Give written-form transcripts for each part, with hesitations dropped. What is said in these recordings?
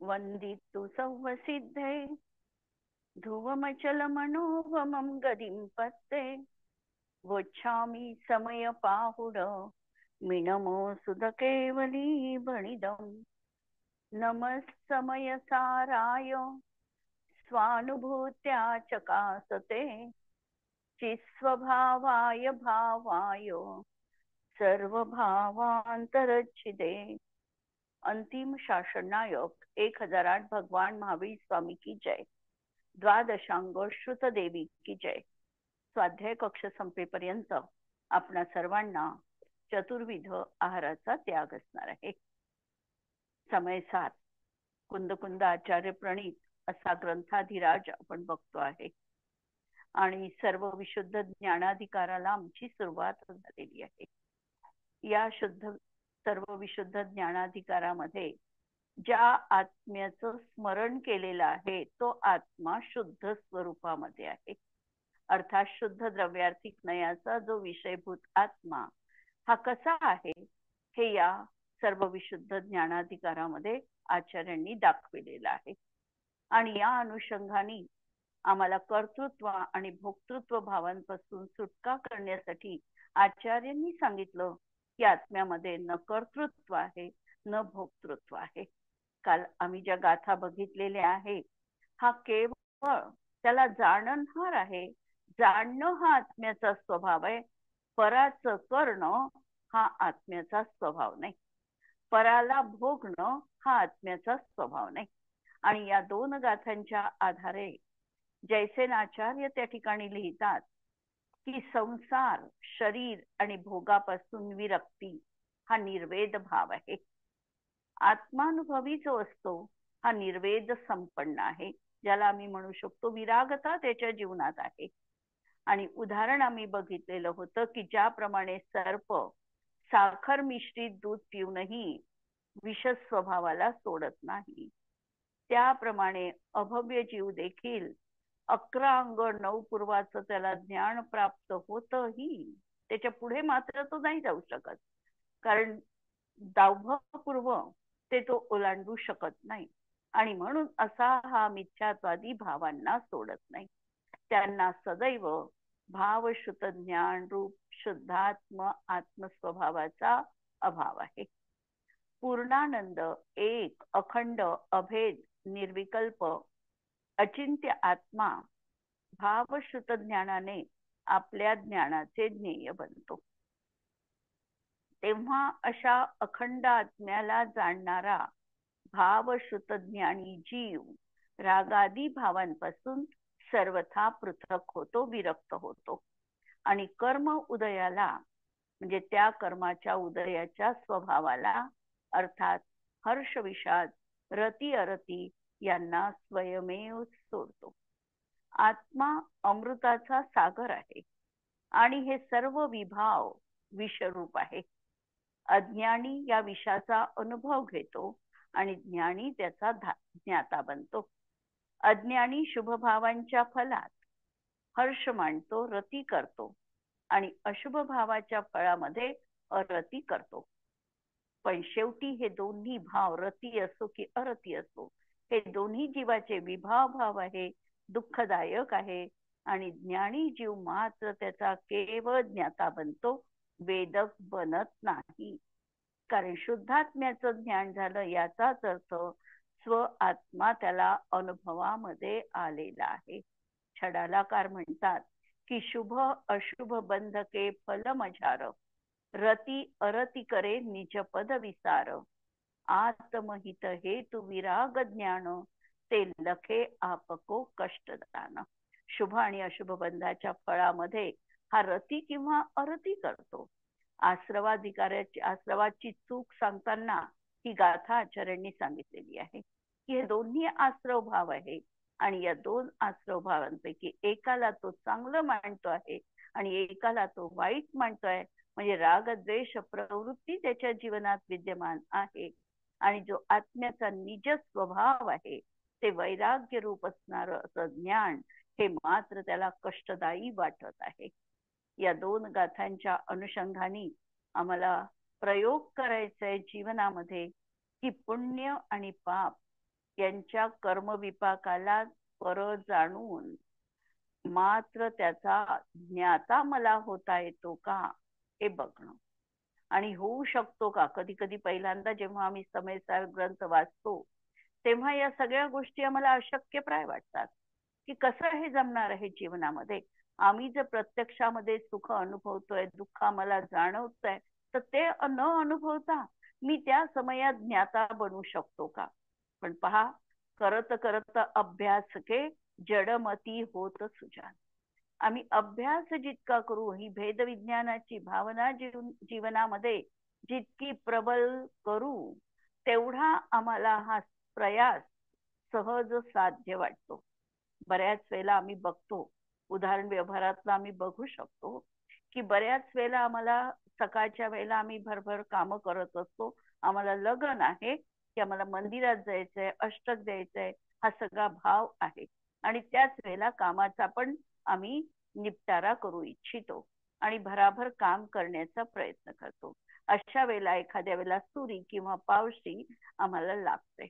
वंदितु सौवसिद्धे ध्रुवमचलमनोवमं गदिं पत्ते वोच्छामि समयपाहुड मिनमोऽसुधकेवली वणिदम् नमः समयसाराय स्वानुभूत्या चकासते चिस्वभावाय भावाय सर्वभावांतरच्छिदे। अंतिम शासन नायक 1008 भगवान महावीर स्वामी की जय। द्वादशांग श्रुत देवी की जय। स्वाध्याय कक्ष संपेपर्यंत आपणा सर्वांना चतुर्विध आहाराचा त्याग असणार आहे। समय 7 कुंदकुंद आचार्य प्रणीत असा ग्रंथाधिराज आपण बघतो आहे आणि सर्व विशुद्ध ज्ञानाधिकाराला आमची सुरुवात झालेली आहे। या सर्व विशुद्ध ज्ञानाधिकारामध्ये ज्या आत्म्याचं स्मरण केलेलं आहे तो आत्मा शुद्ध स्वरूपामध्ये आहे। अर्थात शुद्ध द्रव्यार्थिक नयाचा जो विषयभूत आत्मा हा कसा आहे हे या सर्व विशुद्ध ज्ञानाधिकारामध्ये आचार्यांनी दाखविलेलं आहे। आणि या अनुषंगाने आम्हाला कर्तृत्व आणि भोक्तृत्व भावांपासून सुटका करण्यासाठी आचार्यांनी सांगितलं की आत्म्यामध्ये न कर्तृत्व आहे न भोक्तृत्व आहे। काल आम्ही ज्या गाथा बघितलेल्या आहे हा केवळ त्याला जाणणार आहे। जाणणं हा आत्म्याचा स्वभाव आहे, पराचं करणं हा आत्म्याचा स्वभाव नाही। पराला भोगणं हा आत्म्याचा स्वभाव नाही। आणि या दोन गाथांच्या आधारे जयसेनाचार्य त्या ठिकाणी लिहितात की संसार शरीर आणि भोगापासून विरक्ती हा निर्वेद भाव आहे। आत्मानुभवी जो असतो हा निर्वेद संपन्न आहे, ज्याला आम्ही म्हणू शकतो विरागता त्याच्या जीवनात आहे। आणि उदाहरण आम्ही बघितलेलं होतं की ज्याप्रमाणे सर्प साखर मिश्रित दूध पिऊनही विष स्वभावाला सोडत नाही, त्याप्रमाणे अभव्य जीव देखील 11 अंग 9 पूर्वाचं त्याला ज्ञान प्राप्त होतही त्याच्या पुढे मात्र तो नाही जाऊ शकत, कारण 10 पूर्व ते तो ओलांडू शकत नाही। आणि म्हणून असा हा मिथ्यात्वादी भावांना सोडत नाही। त्यांना सदैव भावश्रुत ज्ञान रूप शुद्धात्म आत्मस्वभावाचा अभाव आहे। पूर्णानंद एक अखंड अभेद निर्विकल्प अचिंत्य आत्मा भावश्रुत ज्ञानाने आपल्या ज्ञानाचे ज्ञेय बनतो। तेव्हा अशा अखंड आत्म्याला जाणणारा भावश्रुत ज्ञानी जीव रागादी भावांपासून सर्वथा पृथक होतो, विरक्त होतो। आणि कर्म उदयाला म्हणजे त्या कर्माच्या उदयाच्या स्वभावाला अर्थात हर्ष विषाद रती अरती यांना स्वयमेव सोडतो। आत्मा अमृताचा सागर आहे आणि हे सर्व विभाव विषरूप आहे। अज्ञानी या विषाचा अनुभव घेतो आणि ज्ञानी त्याचा ज्ञाता बनतो। अज्ञानी शुभ भावांच्या फलात हर्ष मानतो, रती करतो आणि अशुभ भावाच्या फळामध्ये अरती करतो। पण शेवटी हे दोन्ही भाव रती असो की अरती असो हे दोन्ही जीवाचे विभाव भाव आहे, दुःखदायक आहे। आणि ज्ञानी जीव मात्र त्याचा केवळ ज्ञाता बनतो, वेदक बनत नाही। कारण शुद्धात्म्याचं ज्ञान झालं याचाच अर्थ स्व आत्मा त्याला अनुभवामध्ये आलेला आहे। छडालाकार म्हणतात की शुभ अशुभ बंधके फल मझार रती अरती करे निज पद विसार आत्महित हेतु विराग ज्ञान ते लखे आपको कष्टदान। शुभ आणि अशुभ बंधाच्या फळामध्ये हा रती किंवा अरती करतो। आश्रवाची चूक सांगताना ही गाथा आचार्यांनी सांगितलेली आहे की हे दोन्ही आश्रव भाव आहे आणि या दोन आश्रव भावांपैकी एकाला तो चांगलं मानतो आहे आणि एकाला तो वाईट मानतोय। म्हणजे राग द्वेष प्रवृत्ती त्याच्या जीवनात विद्यमान आहे आणि जो आत्म्याचा निज स्वभाव आहे ते वैराग्य रूप असणारं असं ज्ञान हे मात्र त्याला कष्टदायी वाटत आहे। या दोन गाथांच्या अनुषंगाने आम्हाला प्रयोग करायचा आहे जीवनामध्ये की पुण्य आणि पाप यांच्या कर्मविपाकाला पर जाणून मात्र त्याचा ज्ञाता मला होता येतो का हे बघणं. आणि होऊ शकतो का? कधी कधी पहिल्यांदा जेव्हा आम्ही समयसार ग्रंथ वाचतो तेव्हा या सगळ्या गोष्टी आम्हाला अशक्यप्राय वाटतात, की कसं हे जमणार आहे जीवनामध्ये. आम्ही जर प्रत्यक्षामध्ये सुख अनुभवतोय, दुःख आम्हाला जाणवतंय, तर ते न अनुभवता मी त्या समयात ज्ञाता बनू शकतो का? पण पहा, करत करत अभ्यास के जडमती होत सुजान. आम्ही अभ्यास जितका करू, ही भेदविज्ञानाची भावना जीवनामध्ये जितकी प्रबल करू, तेवढा आम्हाला हा प्रयास सहज साध्य वाटतो. बऱ्याच वेळेला आम्ही बघतो, उदाहरण व्यवहारातलं आम्ही बघू शकतो, की बऱ्याच वेळेला आम्हाला सकाळच्या वेळेला आम्ही भरभर कामं करत असतो. आम्हाला लग्न आहे, की आम्हाला मंदिरात जायचंय, अष्टक द्यायचंय, हा सगळा भाव आहे. आणि त्याच वेळेला कामाचा पण आम्ही निपटारा करू इच्छितो आणि भराभर काम करण्याचा प्रयत्न करतो. अशा वेळेला एखाद्या वेळेला सुरी किंवा पावशी आम्हाला लागते.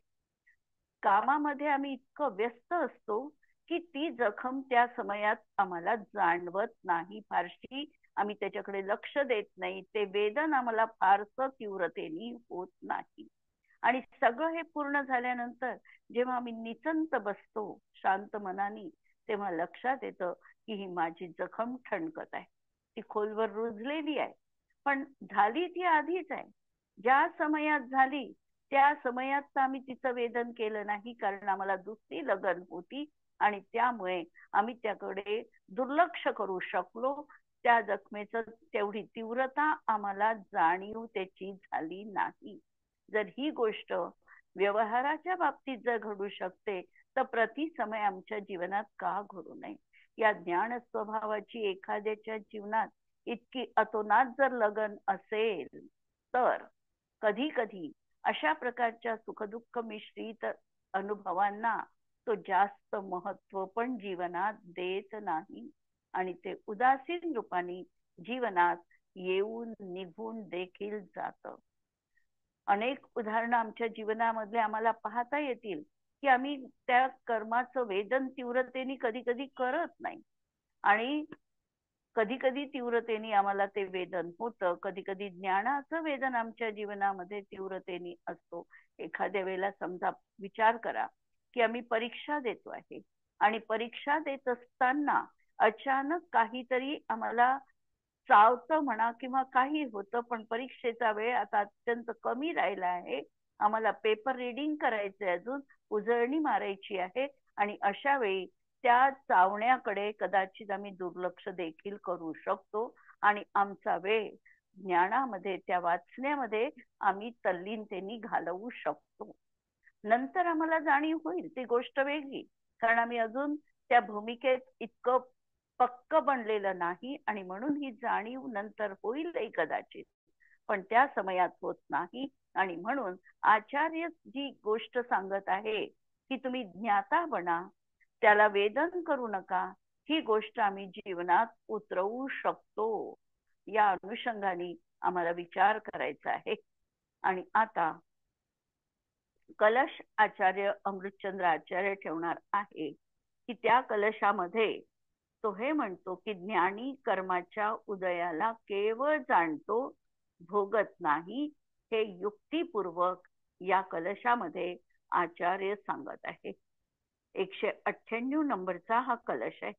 कामामध्ये आम्ही इतकं व्यस्त असतो की ती जखम त्या समयात आम्हाला जाणवत नाही फारशी. आम्ही त्याच्याकडे लक्ष देत नाही. ते वेदन आम्हाला फारसं तीव्रतेने होत नाही. आणि सगळं हे पूर्ण झाल्यानंतर जेव्हा आम्ही निचंत बसतो शांत मनाने, तेव्हा लक्षात येतं की ही माझी जखम ठणकत आहे, ती खोलवर रुजलेली आहे, पण झाली ती आधीच आहे. ज्या समयात झाली त्या समयात आम्ही तिचं वेदन केलं नाही, कारण आम्हाला दुसरी लगन होती आणि त्यामुळे आम्ही त्याकडे दुर्लक्ष करू शकलो. त्या जखमेचं तेवढी तीव्रता आम्हाला जाणीव त्याची झाली नाही. जर ही गोष्ट व्यवहाराच्या बाबतीत जर घडू शकते, तर प्रति समय आमच्या जीवनात का घडू नये. या ज्ञान स्वभावाची एखाद्याच्या जीवनात इतकी अतोनात जर लगन असेल, तर कधी कधी अशा प्रकारच्या सुखदुःख मिश्रित अनुभवांना तो जास्त महत्व पण जीवनात देत नाही आणि ते उदासीन रूपाने जीवनात येऊन निघून देखील जात. अनेक उदाहरणं आमच्या जीवनामधले आम्हाला पाहता येतील की आम्ही त्या कर्माचं वेदन तीव्रतेने कधी कधी करत नाही आणि कधी कधी तीव्रतेने आम्हाला ते वेदन होतं. कधी कधी ज्ञानाचं वेदन आमच्या जीवनामध्ये तीव्रतेने असतो. एखाद्या वेळेला समजा विचार करा की आम्ही परीक्षा देतो आहे आणि परीक्षा देत असताना अचानक काहीतरी आम्हाला चावतं म्हणा किंवा काही होतं, पण परीक्षेचा वेळ आता अत्यंत कमी राहिला आहे. आम्हाला पेपर रीडिंग करायचे, अजून उजळणी मारायची आहे आणि अशा वेळी त्या चावण्याकडे कदाचित आम्ही दुर्लक्ष देखील करू शकतो आणि आमचा वेळ ज्ञानामध्ये, त्या वाचण्यामध्ये आम्ही तल्लीनतेने घालवू शकतो. नंतर आम्हाला जाणीव होईल, ती गोष्ट वेगळी, कारण आम्ही अजून त्या भूमिकेत इतकं पक्क बनलेलं नाही आणि म्हणून ही जाणीव नंतर होईलही कदाचित, पण त्या समयात होत नाही. आणि म्हणून आचार्य जी गोष्ट सांगत आहे की तुम्ही ज्ञाता बना, त्याला वेदन करू नका, ही गोष्ट आम्ही जीवनात उतरवू शकतो. या अनुषंगाने आम्हाला विचार करायचा आहे. आणि आता कलश आचार्य अमृतचंद्र आचार्य ठेवणार आहे की त्या कलशामध्ये तो हे म्हणतो की ज्ञानी कर्माच्या उदयाला केवळ जाणतो, भोगत नाही, हे युक्तिपूर्वक या कलशामध्ये आचार्य सांगत आहे. 198 नंबरचा हा कलश आहे.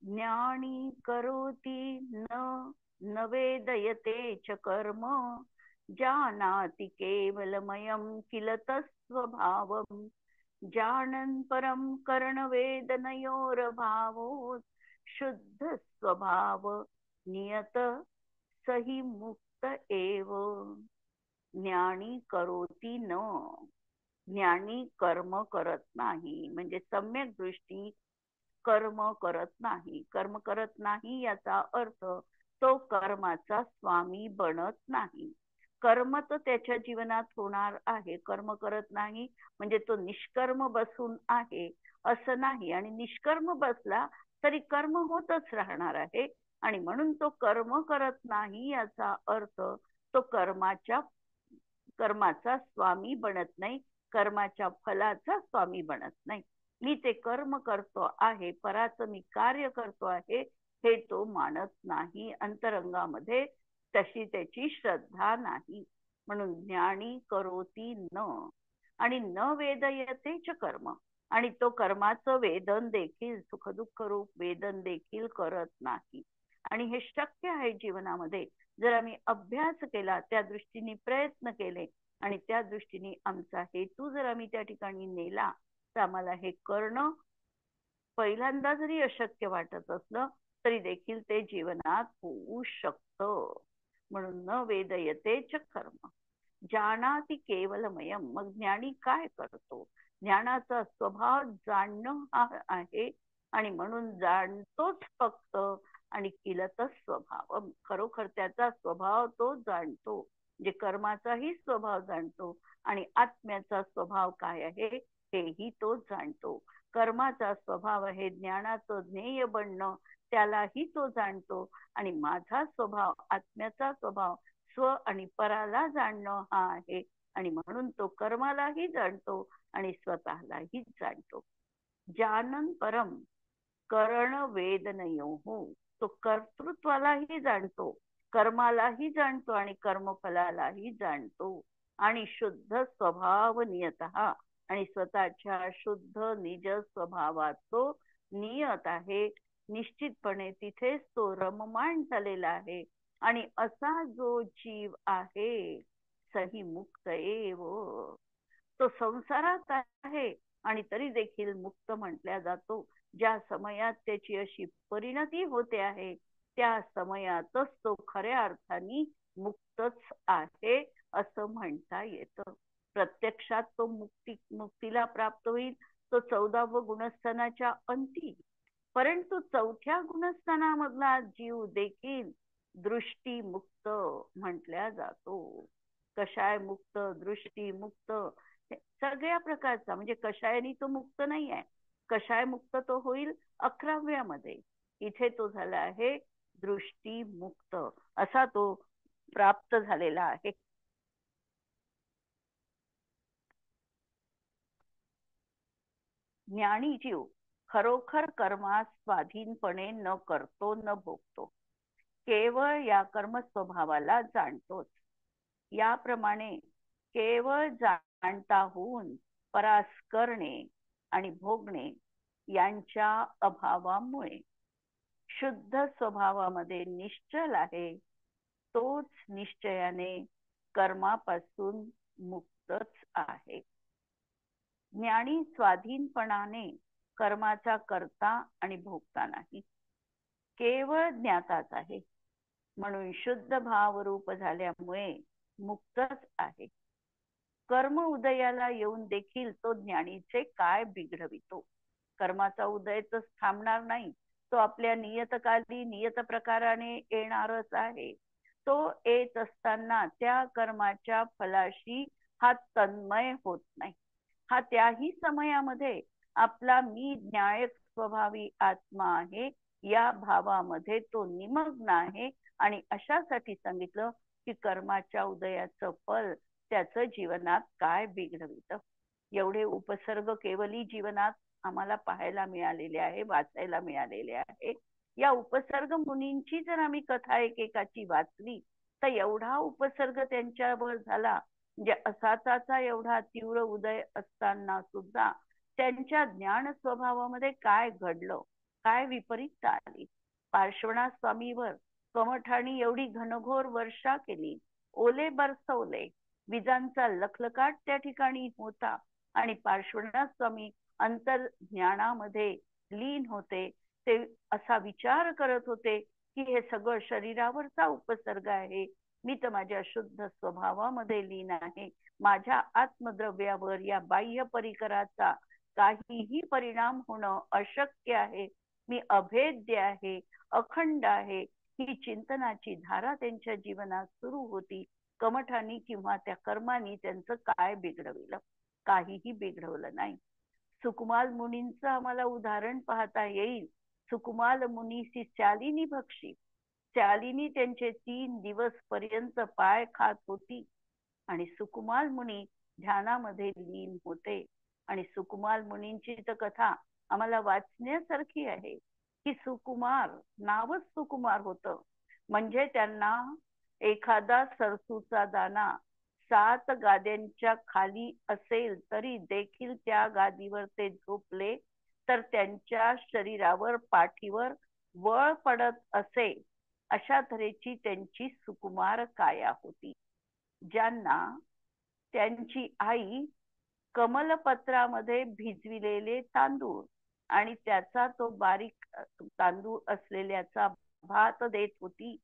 ज्ञानी करोति न वेदयते च कर्म, जानाति केवलमयं किल तत्स्वभावम्, जानन् परं करणवेदनयोरभावो, शुद्ध स्वभाव नियत सही मुक्त एव. ज्ञानी करोति न, ज्ञानी कर्म करत नाही, म्हणजे सम्यक दृष्टी कर्म करत नाही. कर्म करत नाही याचा अर्थ तो कर्माचा स्वामी बनत नाही. कर्म तर त्याच्या जीवनात होणार आहे, कर्म करत नाही म्हणजे तो निष्कर्म बसून आहे असं नाही, आणि निष्कर्म बसला तरी कर्म होतच राहणार आहे. आणि म्हणून तो कर्म करत नाही याचा अर्थ तो कर्माचा स्वामी बनत नाही, कर्माच्या फलाचा स्वामी बनत नाही. मी ते कर्म करतो आहे, पराचं मी कार्य करतो आहे, हे तो मानत नाही. अंतरंगामध्ये तशी त्याची श्रद्धा नाही. म्हणून ज्ञानी करोती न, आणि न वेदयते च कर्म, आणि तो कर्माचं वेदन देखील, सुखदुःख रूप वेदन देखील करत नाही. आणि हे शक्य आहे जीवनामध्ये, जर आम्ही अभ्यास केला, त्या दृष्टीने प्रयत्न केले, आणि त्या दृष्टीने आमचा हेतू जर आम्ही त्या ठिकाणी नेला, तर आम्हाला हे करणं पहिल्यांदा जरी अशक्य वाटत असलं तरी देखील ते जीवनात होऊ शकतं. म्हणून न वेदयते च कर्म जानाति केवलमयम. मग ज्ञानी काय करतो? ज्ञानाचा स्वभाव जाणणं हा आहे, आणि म्हणून जाणतोच फक्त, आणि किलतच स्वभाव. खरोखर त्याचा स्वभाव तो जाणतो, म्हणजे कर्माचाही स्वभाव जाणतो, आणि आत्म्याचा स्वभाव काय आहे हेही तो जाणतो. कर्माचा स्वभाव आहे ज्ञानाचं ज्ञेय बनणं, त्यालाही तो जाणतो. आणि माझा स्वभाव, आत्म्याचा स्वभाव स्व आणि पराला जाणणं हा आहे, आणि म्हणून तो कर्मालाही जाणतो आणि स्वतःलाही जाणतो. जानन परम करण वेदनयो हो, तो कर्तृत्वालाही जाणतो, कर्मालाही जाणतो, आणि कर्मफलालाही जाणतो. आणि शुद्ध स्वभाव नियतः, आणि स्वतःच्या शुद्ध निज स्वभावाचा नियत आहे, निश्चितपणे तिथेच तो रममाण झालेला आहे. आणि असा जो जीव आहे सही मुक्त एव, तो संसारात आहे आणि तरी देखील मुक्त म्हटल्या जातो. ज्या समयात त्याची अशी परिणती होते आहे, त्या समयातच तो खऱ्या अर्थाने मुक्तच आहे असं म्हणता येतं. प्रत्यक्षात तो मुक्तीला प्राप्त होईल तो 14व गुणस्थानाच्या अंती. परंतु 4थ्या गुणस्थानामधला जीव देखील दृष्टी मुक्त म्हटल्या जातो. कषाय मुक्त, दृष्टी मुक्त, सगळ्या प्रकारचा, म्हणजे कषायाने तो मुक्त नाही आहे. कषाय मुक्त तो होईल 11व्यामध्ये. इथे तो झाला आहे दृष्टी मुक्त, असा तो प्राप्त झालेला आहे. ज्ञानी जीव खरोखर कर्मास स्वाधीनपणे न करतो न भोगतो, केवळ या कर्म स्वभावाला जाणतोच. याप्रमाणे केवळ जाणता होऊन परास करणे आणि भोगणे यांच्या अभावामुळे शुद्ध स्वभावामध्ये निश्चल आहे, तोच निश्चयाने कर्मापासून मुक्तच आहे. ज्ञानी स्वाधीनपणाने कर्माचा करता आणि भोगता नाही, केवळ ज्ञाताच आहे. म्हणून शुद्ध भाव रूप झाल्यामुळे मुक्तच आहे. कर्म उदयाला येऊन देखील तो ज्ञानीचे काय बिघडवितो? कर्माचा उदय तर थांबणार नाही, तो आपल्या नियतकाली नियत प्रकाराने येणारच आहे. तो येत असताना त्या कर्माच्या फलाशी हा तन्मय होत नाही. हा त्याही समयामध्ये आपला मी न्यायक स्वभावी आत्मा आहे या भावामध्ये तो निमग्न आहे. आणि अशासाठी सांगितलं की कर्माच्या उदयाचं फल त्याचं जीवनात काय बिघडवितं. एवढे उपसर्ग केवली जीवनात आम्हाला पाहायला मिळालेले आहे, वाचायला मिळालेले आहे. या उपसर्ग मुनींची जर आम्ही कथा एकेकाची वाचली तर एवढा उपसर्ग त्यांच्यावर झाला, म्हणजे असाचा एवढा तीव्र उदय असताना सुद्धा त्यांच्या ज्ञान स्वभावामध्ये काय घडलं, काय विपरीतता आली. पार्श्वनाथ स्वामीवर कमठाणी एवढी घनघोर वर्षा केली, ओले बरसवले, विजांचा लखलकाट त्या ठिकाणी होता, आणि पार्श्वनाथ स्वामी अंतर ज्ञानामध्ये लीन होते. ते असा विचार करत होते की हे सगळं शरीरावरचा उपसर्ग आहे, मी तर माझ्या शुद्ध स्वभावामध्ये लीन आहे. माझ्या आत्मद्रव्यावर या बाह्य परिकराचा काहीही परिणाम होणं अशक्य आहे. मी अभेद्य आहे, अखंड आहे. ही चिंतनाची धारा त्यांच्या जीवनात सुरू होती. कमठानी किंवा त्या कर्मानी त्यांचं काय बिघडविलं? काहीही बिघडवलं नाही. सुकुमाल मुनींचं आम्हाला उदाहरण पाहता येईल. सुकुमाल मुनीसी शालिनी भक्षी, शालिनी त्यांचे 3 दिवस पर्यंत पाय खात होती, आणि सुकुमाल मुनी ध्यानामध्ये लीन होते. आणि सुकुमार मुनींची तर कथा आम्हाला वाचण्यासारखी आहे की सुकुमार, नावच सुकुमार होतं, म्हणजे त्यांना एखादा सरसूचा दाना 7 गाद्यांच्या खाली असेल तरी देखील त्या गादीवर ते झोपले तर त्यांच्या शरीरावर, पाठीवर वळ पडत असे. अशा तऱ्हेची त्यांची सुकुमार काया होती, ज्यांना त्यांची आई कमलपत्रामध्ये भिजविलेले तांदूळ आणि त्याचा तो बारीक तांदूळ असलेल्याचा भात देत होती.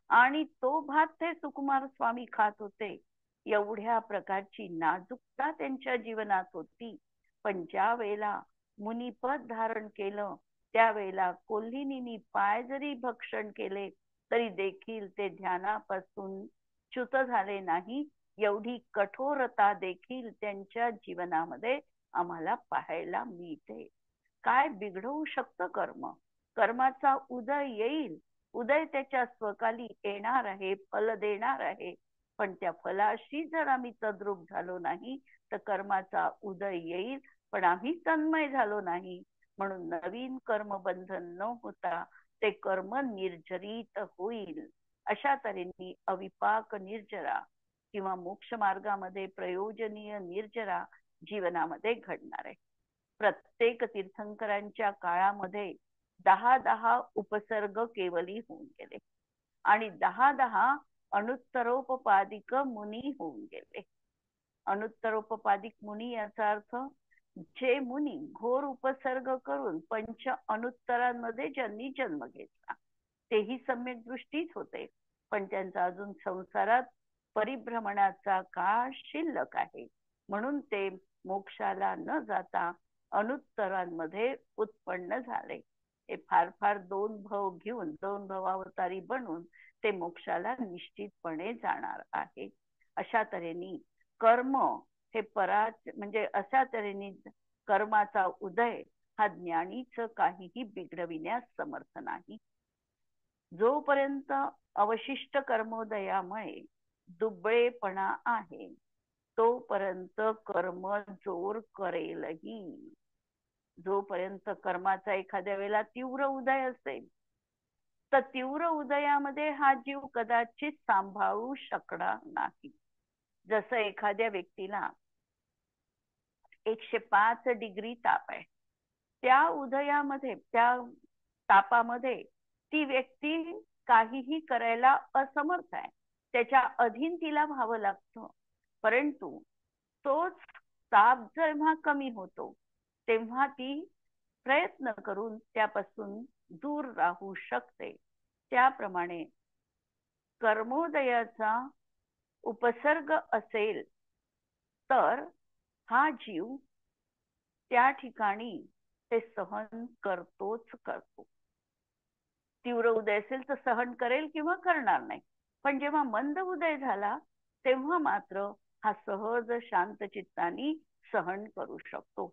आणि तो भात ते सुकुमार स्वामी खात होते. एवढ्या प्रकारची नाजूकता त्यांच्या जीवनात होती. पण ज्या वेळेला मुनिपद धारण केलं, त्यावेळेला कोल्हिनींनी पाय जरी भक्षण केले तरी देखील ते ध्यानापासून च्युत झाले नाही. एवढी कठोरता देखील त्यांच्या जीवनामध्ये आम्हाला पाहायला मिळते. काय बिघडवू शकतं कर्म? कर्माचा उदय येईल, उदय त्याच्या स्वकाली येणार आहे, फल देणार आहे. पण त्या फलाशी जर आम्ही तद्रूप झालो नाही तर कर्माचा उदय येईल, पण आम्ही तन्मय झालो नाही. म्हणून नवीन कर्मबंधन न होता ते कर्म निर्जरित होईल. अशा तऱ्हेने अविपाक निर्जरा किंवा मोक्ष मार्गामध्ये प्रयोजनीय निर्जरा जीवनामध्ये घडणार आहे. प्रत्येक तीर्थंकरांच्या काळामध्ये 10 उपसर्ग केवली होऊन गेले आणि 10 अनुत्तरोपपादिक मुनी होऊन गेले. अनुत्तरोपपादिक मुनी याचा अर्थ जे मुनी घोर उपसर्ग करून पंच अनुत्तरांमध्ये ज्यांनी जन्म घेतला तेही सम्यक दृष्टीच होते, पण त्यांचा अजून संसारात परिभ्रमणाचा काळ शिल्लक आहे. म्हणून ते मोक्षाला न जाता अनुत्तरांमध्ये उत्पन्न झाले. हे फार फार 2 भव घेऊन 2 भवावतारी बनून ते मोक्षाला निश्चितपणे जाणार आहे. अशा तऱ्हेने कर्म हे म्हणजे अशा तऱ्हेने कर्माचा उदय हा ज्ञानीच काहीही बिघडविण्यास समर्थ नाही. जोपर्यंत अवशिष्ट कर्मोदयामुळे दुबळेपणा आहे तोपर्यंत कर्म जोर करेलही. जोपर्यंत कर्माचा एखाद्या वेळेला तीव्र उदय असेल तर तीव्र उदयामध्ये हा जीव कदाचित सांभाळू शकणार नाही. जसं एखाद्या व्यक्तीला 105 डिग्री ताप आहे, त्या उदयामध्ये, त्या तापामध्ये ती व्यक्ती काहीही करायला असमर्थ आहे, त्याच्या अधीन तिला व्हावं लागतं. परंतु तोच ताप जेव्हा कमी होतो तेव्हा ती प्रयत्न करून त्यापासून दूर राहू शकते. त्याप्रमाणे कर्मोदयाचा उपसर्ग असेल तर हा जीव त्या ठिकाणी ते सहन करतोच करतो. तीव्र उदय असेल तर सहन करेल किंवा करणार नाही, पण जेव्हा मंद उदय झाला तेव्हा मात्र हा सहज शांत चित्तानी सहन करू शकतो.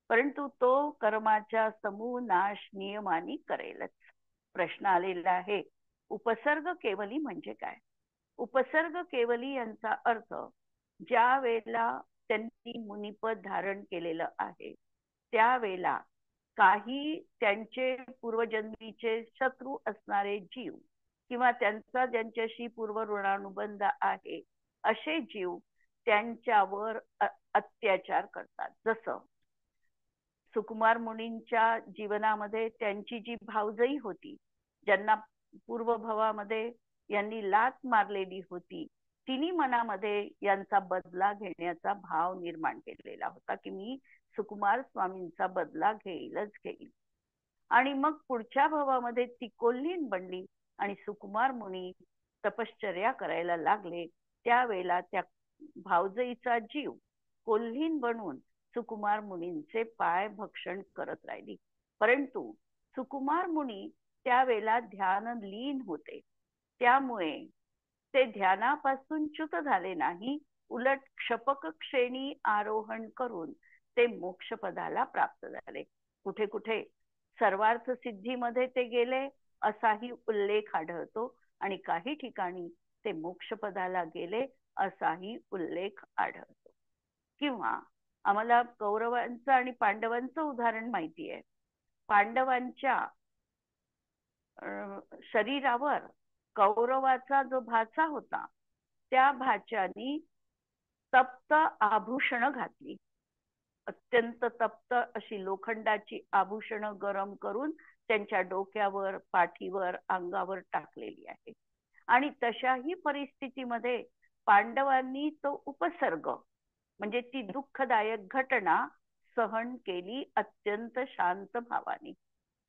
परंतु तो कर्माच्या समूह नाश नियमाने करेलच. प्रश्न आलेला आहे, उपसर्ग केवली म्हणजे काय? उपसर्ग केवली यांचा अर्थ ज्या वेळेला त्यांनी मुनिपद धारण केलेलं आहे त्यावेळेला काही त्यांचे पूर्वजन्मीचे शत्रू असणारे जीव किंवा त्यांचा ज्यांच्याशी पूर्व ऋणानुबंध आहे असे जीव त्यांच्यावर अत्याचार करतात. जसं सुकुमार मुनींच्या जीवनामध्ये त्यांची जी भावजई होती, ज्यांना पूर्वभवामध्ये यांनी लात मारलेली होती, तिने मनामध्ये यांचा बदला घेण्याचा भाव निर्माण केलेला होता की मी सुकुमार स्वामींचा बदला घेईलच घेईल. आणि मग पुढच्या भवामध्ये ती कोल्हीन बनली आणि सुकुमार मुनी तपश्चर्या करायला लागले. त्यावेळेला त्या भावजईचा जीव कोल्हीन बनून सुकुमार मुनींचे पाय भक्षण करत राहिली. परंतु सुकुमार मुनी त्यावेळेला ध्यान लीन होते, त्यामुळे ते ध्यानापासून च्युत झाले नाही, उलट क्षपक श्रेणी आरोहण करून ते मोक्षपदाला प्राप्त झाले. कुठे कुठे सर्वार्थ सिद्धीमध्ये ते गेले असाही उल्लेख आढळतो आणि काही ठिकाणी ते मोक्षपदाला गेले असाही उल्लेख आढळतो. किंवा आम्हाला कौरवांचं आणि पांडवांचं उदाहरण माहिती आहे. पांडवांच्या शरीरावर कौरवाचा जो भाचा होता त्या भाच्यानी तप्त आभूषण घातली. अत्यंत तप्त अशी लोखंडाची आभूषण गरम करून त्यांच्या डोक्यावर, पाठीवर, अंगावर टाकलेली आहे. आणि तशाही परिस्थितीमध्ये पांडवांनी तो उपसर्ग म्हणजे ती दुःखदायक घटना सहन केली अत्यंत शांत भावाने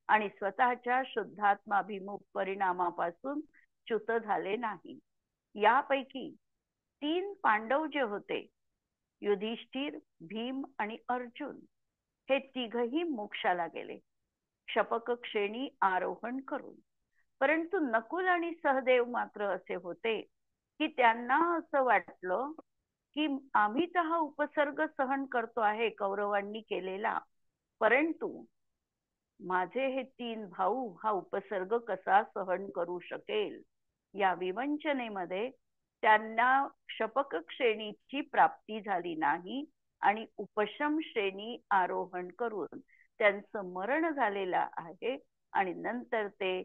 आणि स्वतःच्या शुद्धात्माभिमुख परिणामापासून च्युत झाले नाही. यापैकी 3 पांडव जे होते, युधिष्ठिर, भीम आणि अर्जुन, हे तिघही मोक्षाला गेले क्षपक श्रेणी आरोहण करून. परंतु नकुल आणि सहदेव मात्र असे होते की त्यांना असं वाटलं की आम्ही तर हा उपसर्ग सहन करतो आहे कौरवांनी केलेला, परंतु माझे हे 3 भाऊ हा उपसर्ग कसा सहन करू शकेल. या विवंचनेमध्ये त्यांना क्षपक श्रेणीची प्राप्ती झाली नाही आणि उपशम श्रेणी आरोहण करून त्यांचं मरण झालेलं आहे. आणि नंतर ते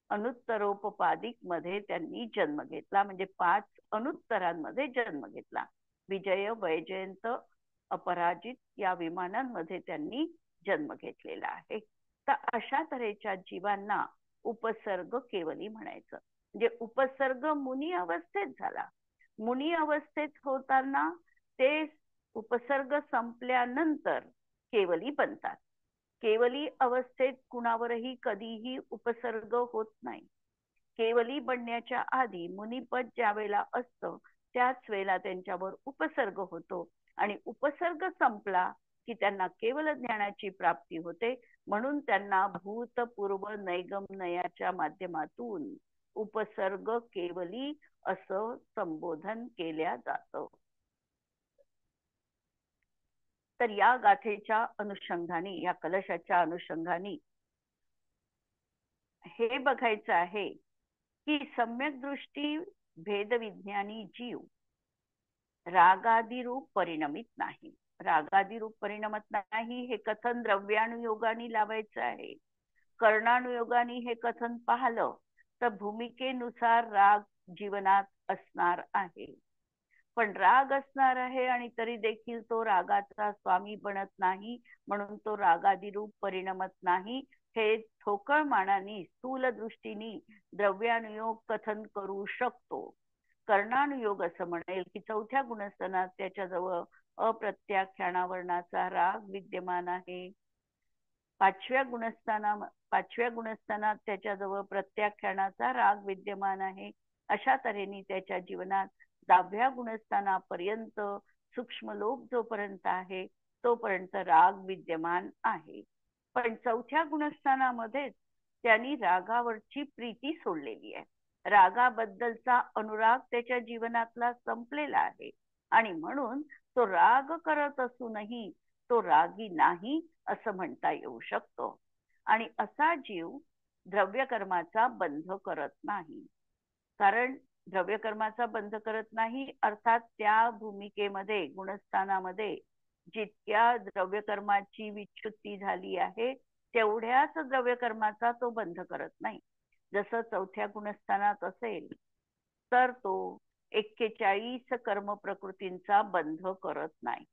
अनुत्तरोपपादिक मध्ये त्यांनी जन्म घेतला, म्हणजे 5 अनुत्तरांमध्ये जन्म घेतला. विजय, वैजयंत, अपराजित या विमानांमध्ये त्यांनी जन्म घेतलेला आहे. तर अशा तऱ्हेच्या जीवांना उपसर्ग केवली म्हणायचं. म्हणजे उपसर्ग मुनी अवस्थेत झाला. मुनी अवस्थेत होताना ते उपसर्ग संपल्यानंतर केवली बनतात. केवली अवस्थेत कुणावरही कधीही उपसर्ग होत नाही. केवली बनण्याच्या आधी मुनिपद ज्या वेळेला असतं त्याच वेळेला त्यांच्यावर उपसर्ग होतो आणि उपसर्ग संपला की त्यांना केवल ज्ञानाची प्राप्ती होते. म्हणून त्यांना भूतपूर्व नैगमनयाच्या माध्यमातून उपसर्ग केवली असं संबोधन केल्या जातं. तर या गाथेच्या अनुषंगाने, या कलशाच्या अनुषंगाने हे बघायचं आहे की सम्यक दृष्टी भेदविज्ञानी जीव रागादिरूप परिणमित नाही. रागादिरूप परिणमत नाही हे कथन द्रव्यानुयोगाने लावायचं आहे. कर्णानुयोगाने हे कथन पाहिलं तर भूमिकेनुसार राग जीवनात असणार आहे. पण राग असणार आहे आणि तरी देखील तो रागाचा स्वामी बनत नाही, म्हणून तो रागादिरूप परिणमत नाही, हे ठोकळ मानाने स्थूल दृष्टीने द्रव्यानुयोग कथन करू शकतो. कर्णानुयोग असं म्हणेल की 4थ्या गुणस्थानात त्याच्याजवळ अप्रत्याख्यानावर्णाचा राग विद्यमान आहे. 5व्या गुणस्थानात त्याच्याजवळ प्रत्याख्यानाचा राग विद्यमान आहे. अशा तऱ्हेने त्याच्या जीवनात 10व्या गुणस्थानापर्यंत सूक्ष्म लोक जोपर्यंत आहे तोपर्यंत राग विद्यमान आहे. पण 4थ्या गुणस्थानामध्येच त्यांनी रागावरची प्रीती सोडलेली आहे. रागाबद्दलचा अनुराग त्याच्या जीवनातला संपलेला आहे आणि म्हणून तो राग करत असूनही तो रागी नाही असं म्हणता येऊ शकतो. आणि असा जीव द्रव्यकर्माचा बंध करत नाही. कारण द्रव्यकर्माचा बंध करत नाही अर्थात त्या भूमिकेमध्ये, गुणस्थानामध्ये जितक्या द्रव्यकर्माची विच्छुत्ती झाली आहे तेवढ्याच द्रव्यकर्माचा तो बंध करत नाही. जसं 4थ्या गुणस्थानात असेल तर तो 41 कर्म प्रकृतींचा बंध करत नाही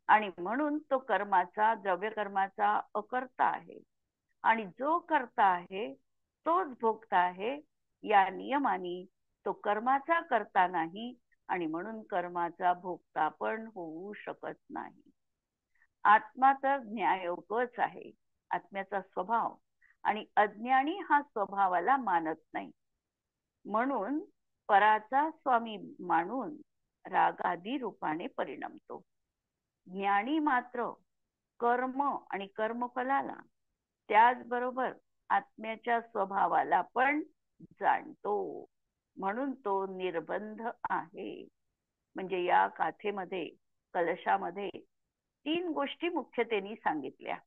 आणि म्हणून तो कर्माचा, द्रव्यकर्माचा अकर्ता आहे. आणि जो कर्ता आहे तोच भोगता आहे. या नियमाने तो कर्माचा कर्ता नाही आणि म्हणून कर्माचा भोगता पण होऊ शकत नाही. आत्मा तर न्यायोगच आहे, आत्म्याचा स्वभाव, आणि अज्ञानी हा स्वभावाला मानत नाही. म्हणून पराचा स्वामी मानून रागादी रूपाने परिणमतो. ज्ञानी मात्र कर्म आणि कर्मफलाला त्याचबरोबर आत्म्याच्या स्वभावाला पण जाणतो, म्हणून तो निर्बंध आहे. म्हणजे या गाथेमध्ये, कलशामध्ये 3 गोष्टी मुख्यतेने सांगितल्या.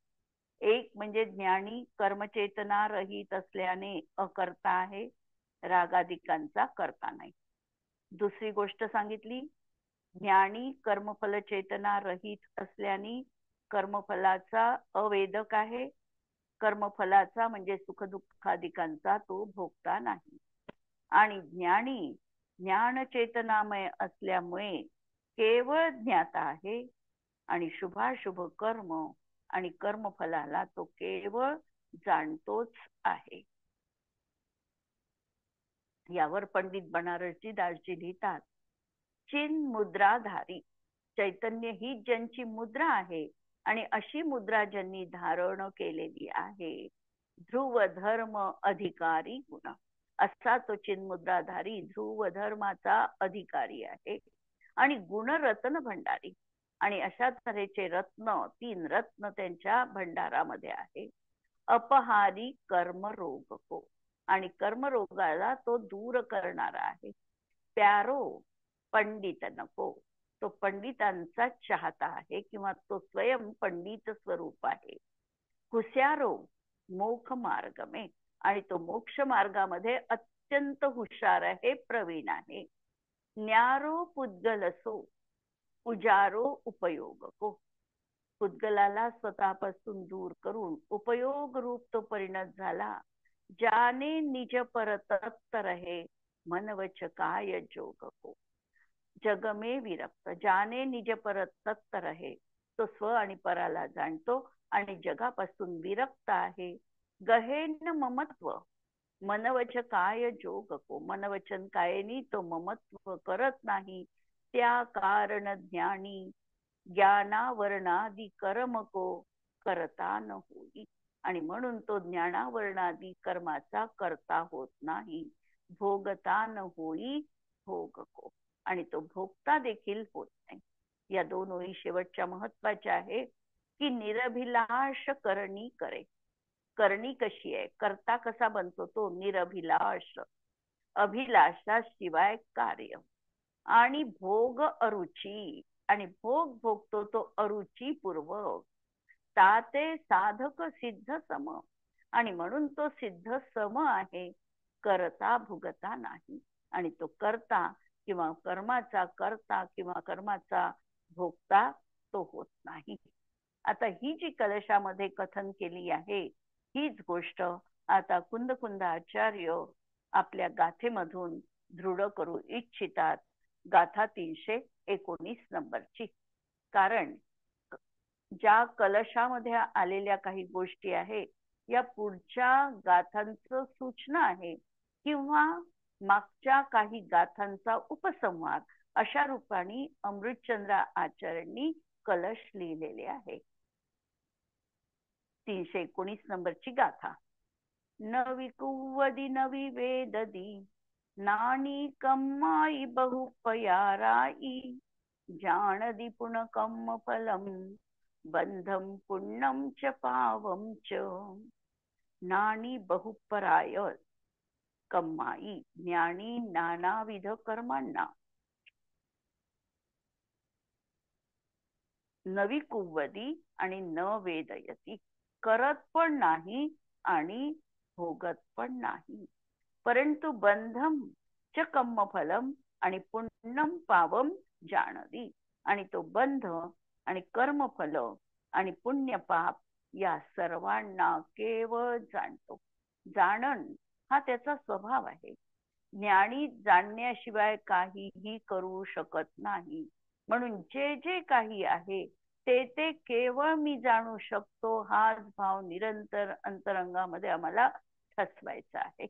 एक म्हणजे ज्ञानी कर्मचेतना रहित असल्याने अकर्ता आहे, रागादिकांचा कर्ता नाही. दुसरी गोष्ट सांगितली, ज्ञानी कर्मफल चेतना रहित असल्याने कर्मफलाचा अवेदक आहे. कर्मफलाचा म्हणजे सुखदुःखादिकांचा तो भोगता नाही. आणि ज्ञानी ज्ञान चेतनामय असल्यामुळे केवळ ज्ञाता आहे. आणि शुभाशुभ कर्म आणि कर्मफलाला तो केवळ जाणतोच आहे. यावर पंडित बनारसजी दासजी लिहितात, चिन्ह मुद्राधारी चैतन्य ही ज्यांची मुद्रा आहे आणि अशी मुद्रा ज्यांनी धारण केलेली आहे, ध्रुव धर्म अधिकारी गुण, असा तो चिन्मुद्राधारी ध्रुव धर्माचा अधिकारी आहे. आणि गुणरत्न भंडारी, आणि अशा तऱ्हेचे रत्न, 3 रत्न त्यांच्या भंडारामध्ये आहे. अपहारी कर्मरोग को, आणि कर्मरोगाला तो दूर करणारा आहे. प्यारो पंडित नको, तो पंडितांचा चाहता आहे किंवा तो स्वयं पंडित स्वरूप आहे. हुशारो मोक्ष मार्ग में, आणि तो मोक्ष मार्गामध्ये अत्यंत हुशार आहे, प्रवीण आहे. न्यारो पुद्गलसो उजारो उपयोग को, पुद्गलाला स्वतःपासून दूर करून उपयोग रूप तो परिणत झाला. ज्याने निज परतत्त रहे मनवच काय जोग को, जग में विरक्त, ज्याने निज परतत्त रहे, तो स्व आणि पराला जाणतो आणि जगापासून विरक्त आहे. गहेन ममत्व मनवच काय जोग को, मनवचन कायनी तो ममत्व करत नाही. त्या कारण ज्ञानी ज्ञानावरणादी कर्म को करता न होई, आणि म्हणून तो ज्ञानावरणादी कर्माचा करता होत नाही. भोगता न होई भोग को, आणि तो भोगता देखील होत नाही. या 2 ओळी शेवटच्या महत्वाच्या आहे की निरभिलाष करणी करे. करणी कशी आहे, करता कसा बनतो तो निरभिलाष, अभिलाषाशिवाय कार्य. आणि भोग अरुची, आणि भोग भोगतो तो अरुची पूर्वक. ताते साधक सिद्ध सम, आणि म्हणून तो सिद्ध सम आहे, करता भुगता नाही. आणि तो करता किंवा कर्माचा करता किंवा कर्माचा भोगता तो होत नाही. आता ही जी कलशामध्ये कथन केली आहे, हीच गोष्ट आता कुंद आचार्य आपल्या गाथेमधून दृढ करू इच्छितात. गाथा 319 नंबरची. कारण ज्या कलशामध्ये आलेल्या काही गोष्टी आहे, या पुढच्या गाथांचं सूचना आहे किंवा मागच्या काही गाथांचा उपसंहार, अशा रूपाने अमृतचंद्र आचार्यांनी कलश लिहिलेले आहे. 319 नंबरची गाथा. नवी कुव्वदी नवी वेददी, नानी कम्माई बहुपयाराई, जानदी पुन कम्म फलम बंधम पुण्यम च पावम च. नानी बहुपराय कम्माई, ज्ञानी नानाविध कर्मांना. नवी कुव्वदी आणि न वेदयती, करत पण नाही आणि भोगत पण नाही. परंतु बंधम च कम्म फलम आणि पुण्यम पावम जानदी, आणि तो बंध आणि कर्मफल आणि पुण्य पाप या सर्वांना केवळ जाणतो. जाणण हा त्याचा स्वभाव आहे. ज्ञानी जाणण्याशिवाय काहीही करू शकत नाही. म्हणून जे जे काही आहे ते ते केवळ मी जाणू शकतो, हाच भाव निरंतर अंतरंगामध्ये आम्हाला ठसवायचा आहे.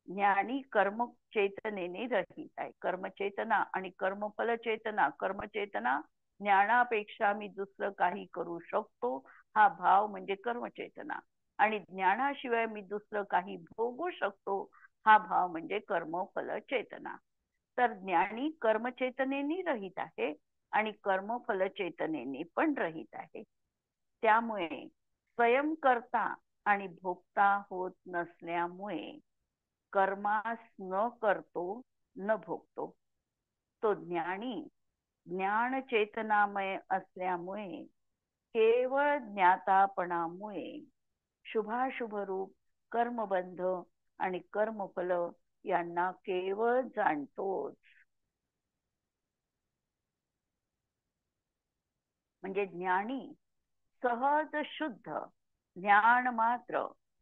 ज्ञानी कर्म चेतनेने रहित आहे. कर्मचेतना आणि कर्मफल चेतना. कर्मचेतना ज्ञानापेक्षा मी दुसरं काही करू शकतो, हा भाव म्हणजे कर्मचेतना. आणि ज्ञानाशिवाय मी दुसरं काही भोगू शकतो, हा भाव म्हणजे कर्मफल चेतना. तर ज्ञानी कर्मचेतनेने रहित आहे आणि कर्मफल चेतनेने पण रहित आहे. त्यामुळे स्वयंकर्ता आणि भोगता होत नसल्यामुळे कर्मास न करतो न भोगतो. तो ज्ञानी ज्ञान चेतनामय असल्यामुळे केवळ ज्ञातापणामुळे शुभाशुभ रूप कर्मबंध आणि कर्मफल यांना केवळ जाणतोच. म्हणजे ज्ञानी सहज शुद्ध ज्ञान मात्र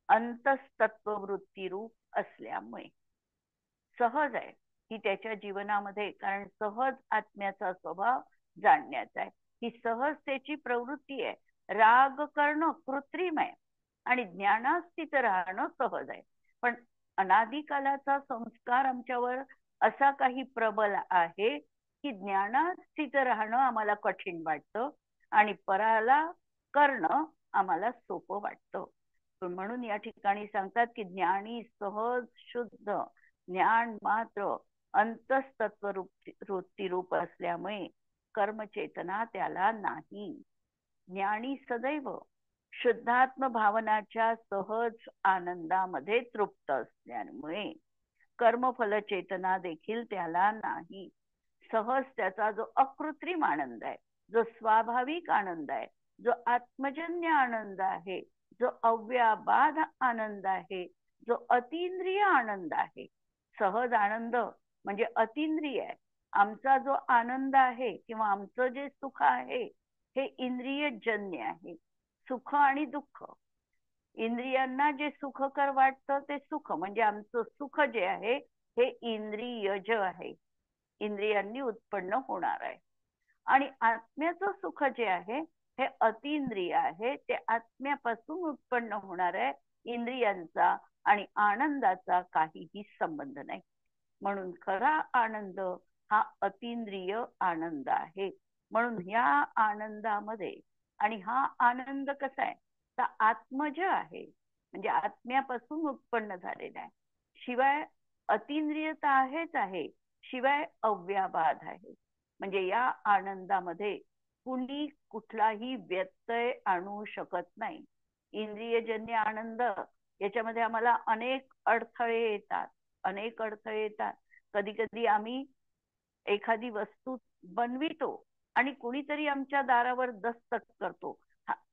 अंतस्तत्ववृत्ती रूप असल्यामुळे सहज आहे ही त्याच्या जीवनामध्ये, कारण सहज आत्म्याचा स्वभाव जाणण्याचा आहे. ही सहज त्याची प्रवृत्ती आहे. राग करणं कृत्रिम आहे आणि ज्ञानात स्थित राहणं सहज आहे. पण अनादिकालाचा संस्कार आमच्यावर असा काही प्रबल आहे की ज्ञानात स्थित राहणं आम्हाला कठीण वाटतं आणि पराला करणं आम्हाला सोपं वाटतं. म्हणून या ठिकाणी सांगतात की ज्ञानी सहज शुद्ध ज्ञान मात्र अंतस्तत्ववृत्ती रूप असल्यामुळे कर्मचेतना त्याला नाही. ज्ञानी सदैव शुद्धात्म भावनाच्या सहज आनंदामध्ये तृप्त असल्यामुळे कर्मफल चेतना देखील त्याला नाही. सहज त्याचा जो अकृत्रिम आनंद आहे, जो स्वाभाविक आनंद आहे, जो आत्मजन्य आनंद आहे, जो अव्याबाध आनंद आहे, जो अतींद्रिय आनंद आहे. सहज आनंद म्हणजे अतींद्रिय आहे. आमचा जो आनंद आहे किंवा आमचं जे सुख आहे हे इंद्रियजन्य आहे. सुख आणि दुःख, इंद्रियांना जे सुखकर वाटतं ते सुख म्हणजे आमचं सुख जे आहे हे इंद्रियज आहे, इंद्रियांनी उत्पन्न होणार आहे. आणि आत्म्याचं सुख जे आहे हे अतींद्रिय आहे, ते आत्म्यापासून उत्पन्न होणार आहे. इंद्रियांचा आणि आनंदाचा काहीही संबंध नाही. म्हणून खरा आनंद हा अतींद्रिय आनंद आहे. म्हणून या आनंदामध्ये, आणि हा आनंद कसा आहे तर आत्मज आहे, म्हणजे आत्म्यापासून उत्पन्न झालेला आहे. शिवाय अतींद्रियता आहेच आहे, शिवाय अव्याबाध आहे. म्हणजे या आनंदामध्ये कुणी कुठलाही व्यत्यय आणू शकत नाही. इंद्रियजन्य आनंद याच्यामध्ये आम्हाला अनेक अडथळे येतात, अनेक अडथळे येतात. कधी कधी आम्ही एखादी वस्तू बनवितो आणि कुणीतरी आमच्या दारावर दस्तक करतो.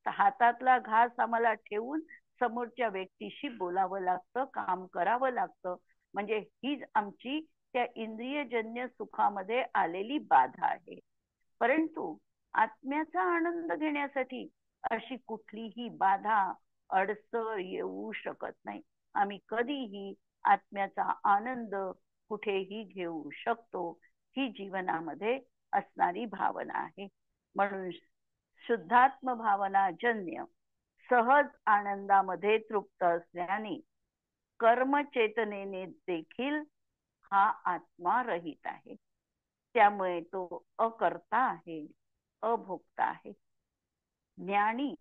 हातातला घास आम्हाला ठेवून समोरच्या व्यक्तीशी बोलावं लागतं, काम करावं लागतं. म्हणजे हीच आमची त्या इंद्रियजन्य सुखामध्ये आलेली बाधा आहे. परंतु आत्म्याचा आनंद घेण्यासाठी अशी कुठलीही बाधा अडसर येऊ शकत नाही. आम्ही कधीही आत्म्याचा आनंद कुठेही घेऊ शकतो, ही जीवनामध्ये असणारी भावना आहे. म्हणून शुद्धात्म भावना जन्य सहज आनंदामध्ये तृप्त असल्याने कर्मचेतनेने देखील हा आत्मा रहित आहे. त्यामुळे तो अकर्ता आहे, अभोक्ता आहे. ज्ञानी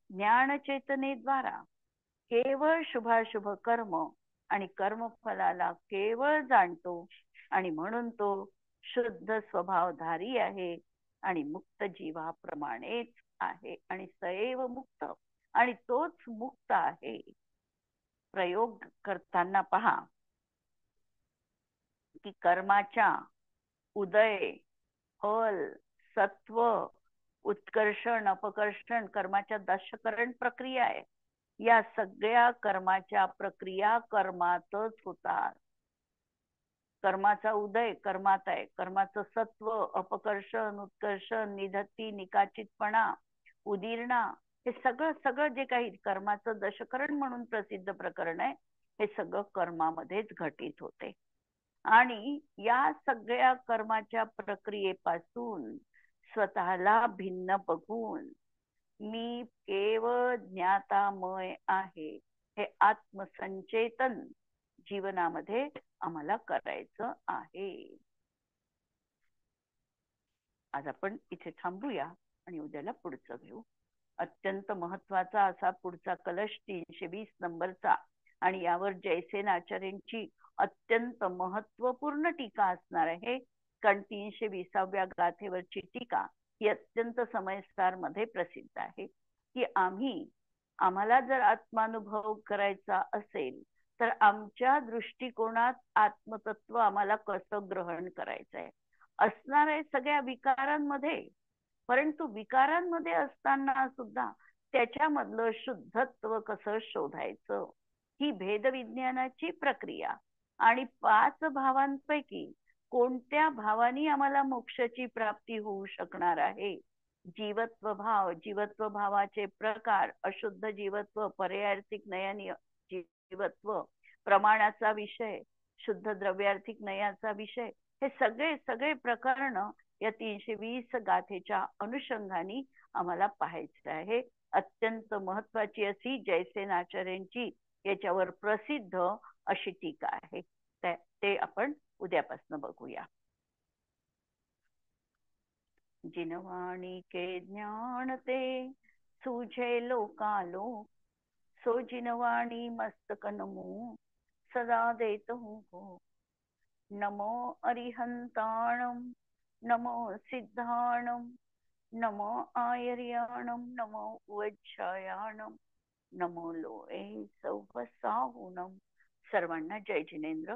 ज्ञानचेतनेद्वारा केवळ शुभाशुभ कर्म आणि कर्मफलाला केवळ जाणतो आणि म्हणून तो शुद्ध स्वभावधारी आहे आणि मुक्त जीवाप्रमाणेच आहे आणि सैव मुक्त, आणि तोच मुक्त आहे. प्रयोग करताना पहा की कर्माच्या उदय, फल, सत्व, उत्कर्षण, अपकर्षण, कर्माच्या दशकरण प्रक्रिया आहे. या सगळ्या कर्माच्या प्रक्रिया कर्मातच होतात. कर्माचा उदय कर्मात आहे, कर्माचं सत्व, अपकर्षण, उत्कर्षण, निधत्ती, निकाचितपणा, उदीरणा, हे सगळं सगळं जे काही कर्माचं दशकरण म्हणून प्रसिद्ध प्रकरण आहे हे सगळं कर्मामध्येच घटित होते. आणि या सगळ्या कर्माच्या प्रक्रियेपासून स्वतःला भिन्न बघून मी केवळ ज्ञातामय आहे हे आत्मसंचेतन जीवनामध्ये आम्हाला करायचं आहे. आज आपण इथे थांबूया आणि उद्याला पुढचं घेऊ. अत्यंत महत्वाचा असा पुढचा कलश 320 नंबरचा, आणि यावर जयसेन आचार्यांची अत्यंत महत्वपूर्ण टीका असणार आहे. कारण 320व्या गाथेवरची टीका ही अत्यंत समयस्कार मध्ये प्रसिद्ध आहे की आम्हाला जर आत्मानुभव करायचा असेल तर आमच्या दृष्टिकोनात आत्मतत्व आम्हाला कसं ग्रहण करायचं आहे. असणार आहे सगळ्या विकारांमध्ये, परंतु विकारांमध्ये असताना सुद्धा त्याच्यामधलं शुद्धत्व कसं शोधायचं, ही भेदविज्ञानाची प्रक्रिया. आणि 5 भावांपैकी कोणत्या भावानी आम्हाला मोक्षाची प्राप्ती होऊ शकणार आहे जीवत्व भावाचे प्रकार, अशुद्ध जीवत्व, पर्यायार्थिक नयनीय जीवत्व, प्रमाणाचा विषय, शुद्ध द्रव्यार्थिक नयाचा विषय, हे सगळे सगळे प्रकरण या 320 गाथेच्या अनुषंगाने आम्हाला पाहायचं आहे. अत्यंत महत्वाची अशी जयसेनाचार्यांची याच्यावर प्रसिद्ध अशी टीका आहे. ते आपण उद्यापासून बघूया. जिनवाणी के ज्ञान ते सूझे लोकालोक, सो जिनवाणी मस्तक नमो सदा देत हूँ को. नमो अरिहंताणम, नमो सिद्धाणम, नमो आयर्याणम, नमो उज्जयाणम, नमो लोए सौभसाहुनम. सर्वांना जय जिनेंद्र.